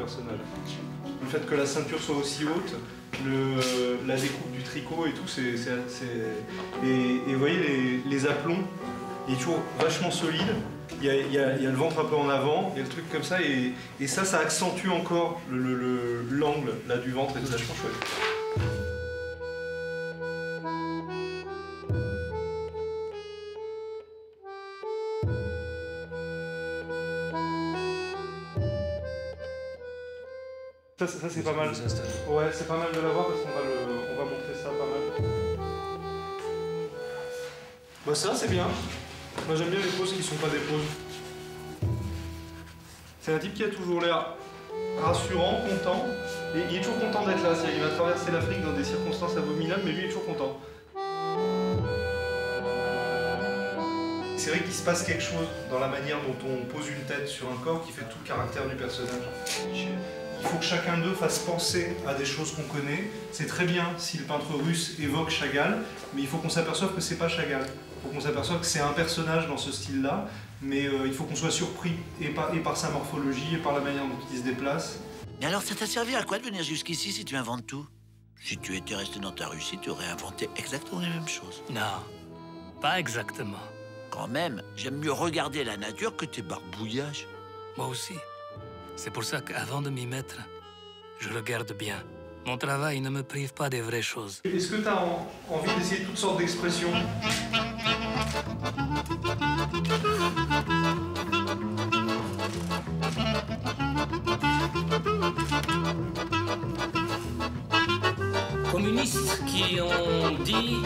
personnage. Le fait que la ceinture soit aussi haute, la découpe du tricot et tout, et vous voyez les aplombs, il est toujours vachement solide. Il y a le ventre un peu en avant, il y a le truc comme ça, et ça accentue encore l'angle là du ventre et c'est vachement chouette. Ça c'est pas mal. Ouais, c'est pas mal de l'avoir parce qu'on va montrer ça pas mal. Bah ça c'est bien. Moi j'aime bien les poses qui sont pas des poses. C'est un type qui a toujours l'air rassurant, content, et il est toujours content d'être là. Il va traverser l'Afrique dans des circonstances abominables, mais lui il est toujours content. C'est vrai qu'il se passe quelque chose dans la manière dont on pose une tête sur un corps qui fait tout le caractère du personnage. Il faut que chacun d'eux fasse penser à des choses qu'on connaît. C'est très bien si le peintre russe évoque Chagall, mais il faut qu'on s'aperçoive que c'est pas Chagall. Il faut qu'on s'aperçoive que c'est un personnage dans ce style-là, mais il faut qu'on soit surpris et par sa morphologie et par la manière dont il se déplace. Mais alors ça t'a servi à quoi de venir jusqu'ici si tu inventes tout? Si tu étais resté dans ta Russie, tu aurais inventé exactement les mêmes choses. Non, pas exactement. Quand même, j'aime mieux regarder la nature que tes barbouillages. Moi aussi. C'est pour ça qu'avant de m'y mettre, je regarde bien. Mon travail ne me prive pas des vraies choses. Est-ce que tu as envie d'essayer toutes sortes d'expressions? Communistes qui ont dit...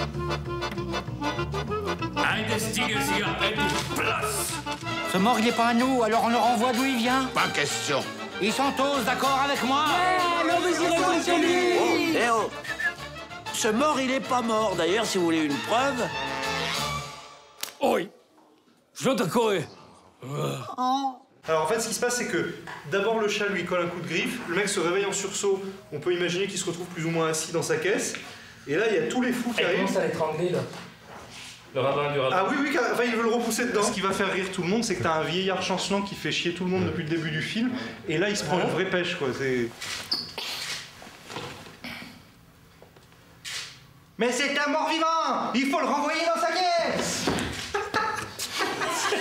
Ce mort, il n'est pas à nous, alors on le renvoie d'où il vient. Pas question. Ils sont tous d'accord avec moi. Oh. Ce mort, il est pas mort. D'ailleurs, si vous voulez une preuve... Oui, je d'accord. Alors en fait, ce qui se passe, c'est que d'abord le chat lui colle un coup de griffe, le mec se réveille en sursaut, on peut imaginer qu'il se retrouve plus ou moins assis dans sa caisse, et là il y a tous les fous qui arrivent. Il commence à l'étrangler, là. Le rabbin du rabbin. Ah oui, enfin il veut le repousser dedans. Ce qui va faire rire tout le monde, c'est que t'as un vieillard chancelant qui fait chier tout le monde depuis le début du film, et là il se prend une vraie pêche, quoi. Mais c'est un mort-vivant. Il faut le renvoyer dans sa caisse.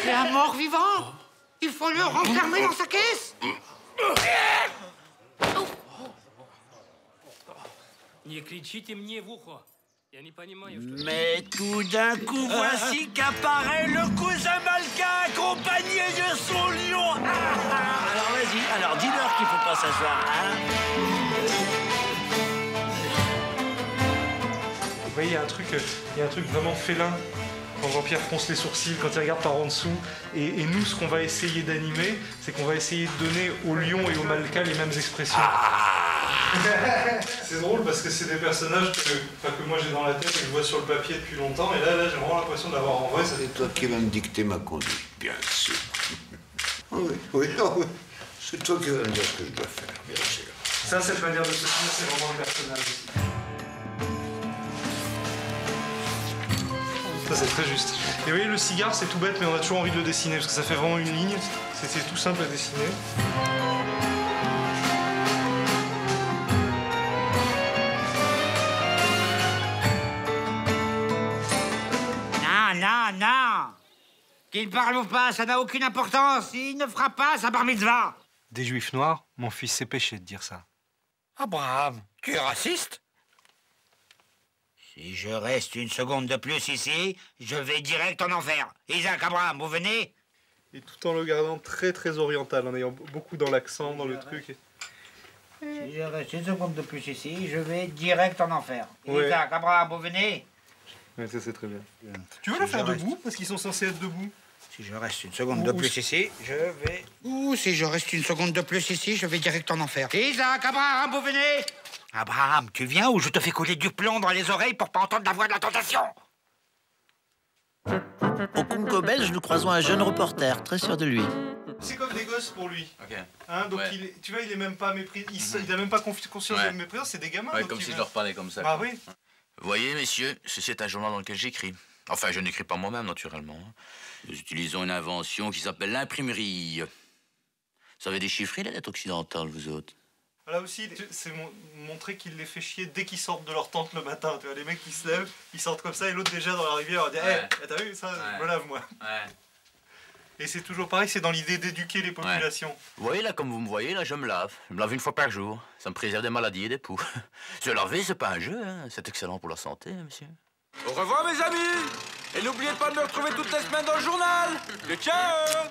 C'est un mort-vivant. Il faut le renfermer dans sa caisse. Mais tout d'un coup, voici qu'apparaît le cousin Malka accompagné de son lion. Alors vas-y, alors dis-leur qu'il faut pas s'asseoir, hein. Vous voyez, il y a un truc vraiment félin quand Jean-Pierre fronce les sourcils, quand il regarde par en dessous. Et nous, ce qu'on va essayer d'animer, c'est qu'on va essayer de donner au lion et au Malka les mêmes expressions. C'est drôle parce que c'est des personnages que moi j'ai dans la tête et que je vois sur le papier depuis longtemps. Et là j'ai vraiment l'impression d'avoir en vrai. C'est toi qui vas me dicter ma conduite, bien sûr. Oui, oui. C'est toi qui vas me dire ce que je dois faire, bien sûr. Ça, cette manière de se tenir, c'est vraiment le personnage aussi. Ça, c'est très juste. Et vous voyez, le cigare, c'est tout bête, mais on a toujours envie de le dessiner, parce que ça fait vraiment une ligne. C'est tout simple à dessiner. Non. Qu'il parle ou pas, ça n'a aucune importance. Il ne fera pas sa bar mitzvah. Des juifs noirs, mon fils, c'est péché de dire ça. Abraham, tu es raciste? Si je reste une seconde de plus ici, je vais direct en enfer. Isaac, Abraham, vous venez? Et tout en le gardant très très oriental, en ayant beaucoup dans l'accent, dans le truc. Si je reste une seconde de plus ici, je vais direct en enfer. Ouais. Isaac, Abraham, vous venez? Ouais, ça c'est très bien. Tu veux le faire debout? Parce qu'ils sont censés être debout. Si je reste une seconde de plus ici, je vais... Ou si je reste une seconde de plus ici, je vais direct en enfer. Isaac, Abraham, vous venez? Abraham, tu viens ou je te fais coller du plomb dans les oreilles pour pas entendre la voix de la tentation? Au Congo belge, nous croisons un jeune reporter, très sûr de lui. C'est comme des gosses pour lui. Ok. Hein, donc Ouais. tu vois, il est même pas mépris. Il a même pas conscience de méprisance, c'est des gamins. Ouais, donc comme il si va- je leur parlais comme ça. Ah quoi. oui. Vous voyez, messieurs, ceci est un journal dans lequel j'écris. Enfin, je n'écris pas moi-même, naturellement. Nous utilisons une invention qui s'appelle l'imprimerie. Ça avait déchiffré la lettre occidentale, vous autres. Là aussi, c'est montrer qu'il les fait chier dès qu'ils sortent de leur tente le matin. Tu vois, les mecs qui se lèvent, ils sortent comme ça, et l'autre déjà dans la rivière, il dit hey, t'as vu ça, je me lave moi. Ouais. Et c'est toujours pareil, c'est dans l'idée d'éduquer les populations. Vous voyez, là, comme vous me voyez, là, je me lave. Je me lave une fois par jour. Ça me préserve des maladies et des poux. Se laver, c'est pas un jeu, hein. C'est excellent pour la santé, hein, monsieur. Au revoir, mes amis. Et n'oubliez pas de me retrouver toutes les semaines dans le journal. Et ciao.